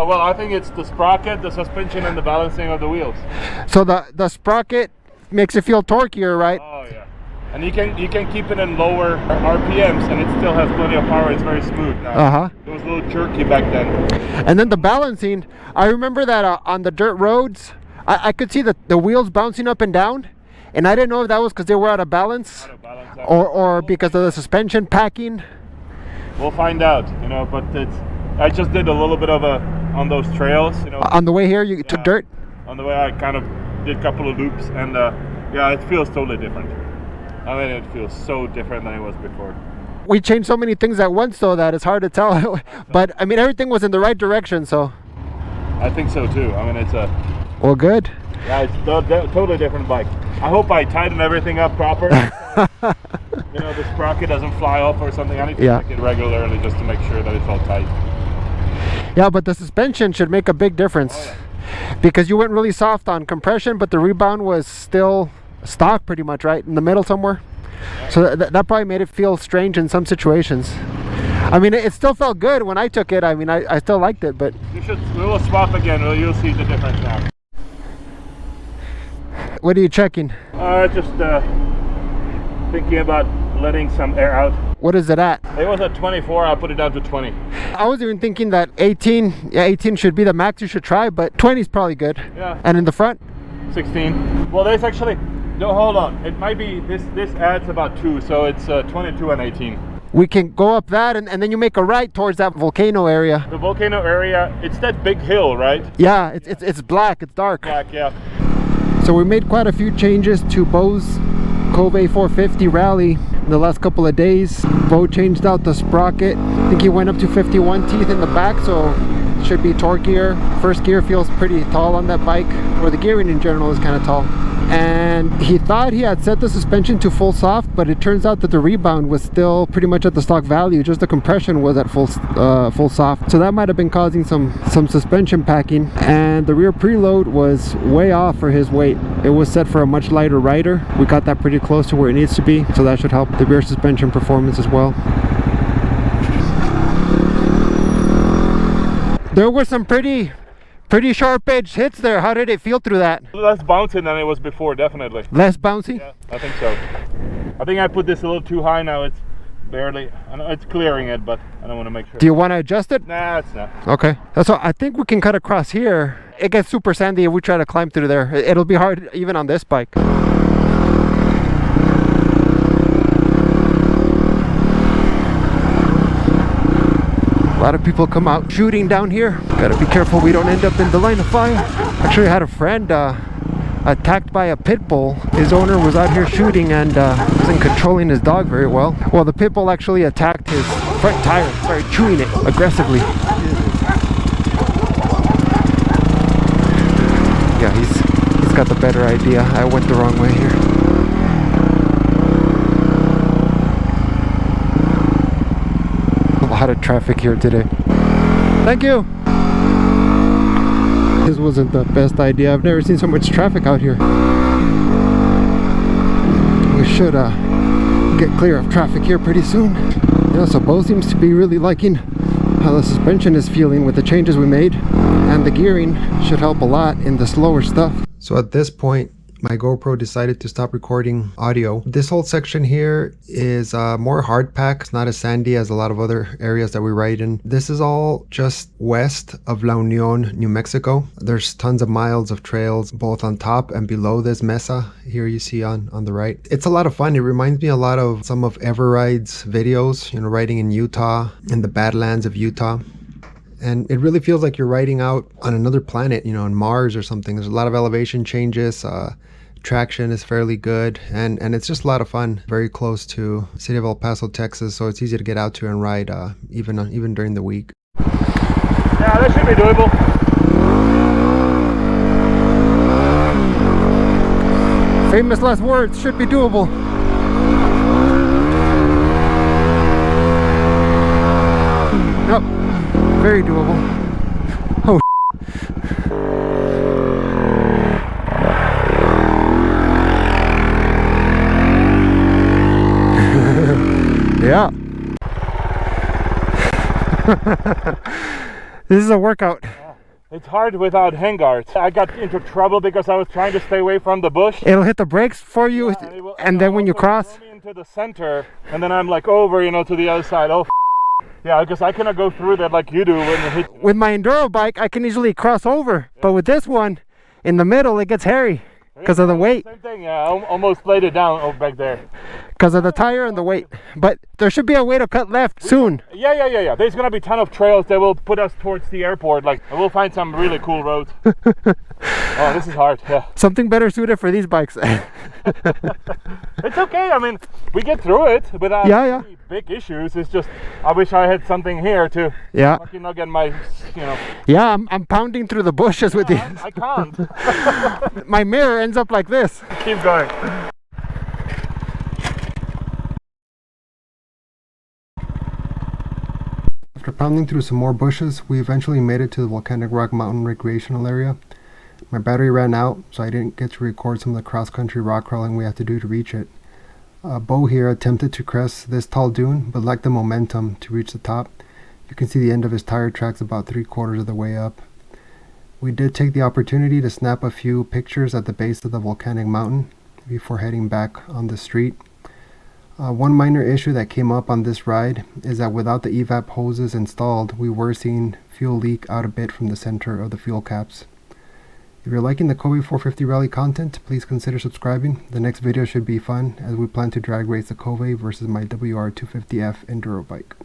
Oh, well, I think it's the sprocket, the suspension, and the balancing of the wheels. So the sprocket makes it feel torqueier, right? Oh yeah. And you can keep it in lower RPMs, and it still has plenty of power. It's very smooth now. It was a little jerky back then. And then the balancing, I remember that on the dirt roads, I could see the wheels bouncing up and down, and I didn't know if that was because they were out of balance, or because of the suspension packing. We'll find out, you know. But I just did a little bit of on those trails, you know. On the way here, you took dirt? On the way, I kind of did a couple of loops, and yeah, it feels totally different. I mean, it feels so different than it was before. We changed so many things at once, though, that it's hard to tell. But I mean, everything was in the right direction, so. I think so too. I mean, it's well, good. Yeah, it's a totally different bike. I hope I tighten everything up proper. You know, the sprocket doesn't fly off or something. I need to check it regularly just to make sure that it's all tight. Yeah, but the suspension should make a big difference. Oh, yeah. Because you went really soft on compression, but the rebound was still stock pretty much, right? In the middle somewhere. Yeah. So that probably made it feel strange in some situations. I mean, it still felt good when I took it. I mean, I still liked it, but... We will swap again. You'll see the difference now. What are you checking? Just thinking about letting some air out. What is it at? It was at 24. I'll put it down to 20. I was even thinking that 18 should be the max you should try, but 20 is probably good. Yeah. And in the front? 16. Well, there's actually... No, hold on. It might be... This adds about 2, so it's 22 and 18. We can go up that, and then you make a right towards that volcano area. The volcano area, it's that big hill, right? Yeah, it's black, it's dark. Black, yeah. So we made quite a few changes to Bo's Kove 450 rally in the last couple of days. Bo changed out the sprocket. I think he went up to 51 teeth in the back, so it should be torqueier. First gear feels pretty tall on that bike, or the gearing in general is kind of tall. And he thought he had set the suspension to full soft, but it turns out that the rebound was still pretty much at the stock value, just the compression was at full soft. So that might have been causing some suspension packing, and the rear preload was way off for his weight. It was set for a much lighter rider. We got that pretty close to where it needs to be, so that should help the rear suspension performance as well. There were some pretty sharp edge hits there. How did it feel through that? Less bouncy than it was before, definitely. Less bouncy? Yeah, I think so. I think I put this a little too high now. It's barely, I know it's clearing it, but I don't want to make sure. Do you want to adjust it? Nah, it's not. Okay. So I think we can cut across here. It gets super sandy if we try to climb through there. It'll be hard even on this bike. A lot of people come out shooting down here. Gotta be careful we don't end up in the line of fire. Actually, I had a friend attacked by a pit bull. His owner was out here shooting and wasn't controlling his dog very well. Well, the pit bull actually attacked his front tire, started chewing it aggressively. Yeah, he's got the better idea. I went the wrong way here. A lot of traffic here today. Thank you. This wasn't the best idea. I've never seen so much traffic out here. We should get clear of traffic here pretty soon. Yeah, so Bo seems to be really liking how the suspension is feeling with the changes we made, and the gearing should help a lot in the slower stuff. So at this point, my GoPro decided to stop recording audio. This whole section here is more hard pack. It's not as sandy as a lot of other areas that we ride in. This is all just west of La Union, New Mexico. There's tons of miles of trails both on top and below this mesa here you see on the right. It's a lot of fun. It reminds me a lot of some of Everride's videos, you know, riding in Utah, in the Badlands of Utah. And it really feels like you're riding out on another planet, you know, on Mars or something. There's a lot of elevation changes. Traction is fairly good, and it's just a lot of fun. Very close to the city of El Paso, Texas, so it's easy to get out to and ride even during the week. Yeah, that should be doable. Famous last words, should be doable. Nope, very doable. Oh. Yeah. This is a workout. It's hard without handguards. I got into trouble because I was trying to stay away from the bush. It'll hit the brakes for you, Yeah, and then when you cross... Throw me into the center, and then I'm like over, you know, to the other side. Oh, yeah, because I cannot go through that like you do when you hit. With my enduro bike, I can easily cross over, but with this one, in the middle, it gets hairy because of the weight. Same thing, yeah, I almost laid it down over back there. Because of the tire and the weight. But there should be a way to cut left soon. Yeah. There's gonna be a ton of trails that will put us towards the airport. Like, we'll find some really cool roads. Oh, this is hard, yeah. Something better suited for these bikes. It's okay, I mean, we get through it without any big issues. It's just, I wish I had something here to fucking not get my, you know. Yeah, I'm pounding through the bushes with these. I can't. My mirror ends up like this. Keep going. After pounding through some more bushes, we eventually made it to the Volcanic Rock Mountain recreational area. My battery ran out, so I didn't get to record some of the cross-country rock crawling we had to do to reach it. Bo here attempted to crest this tall dune, but lacked the momentum to reach the top. You can see the end of his tire tracks about 3/4 of the way up. We did take the opportunity to snap a few pictures at the base of the volcanic mountain before heading back on the street. One minor issue that came up on this ride is that without the evap hoses installed, we were seeing fuel leak out a bit from the center of the fuel caps. If you're liking the Kove 450 rally content, please consider subscribing. The next video should be fun, as we plan to drag race the Kove versus my WR250F enduro bike.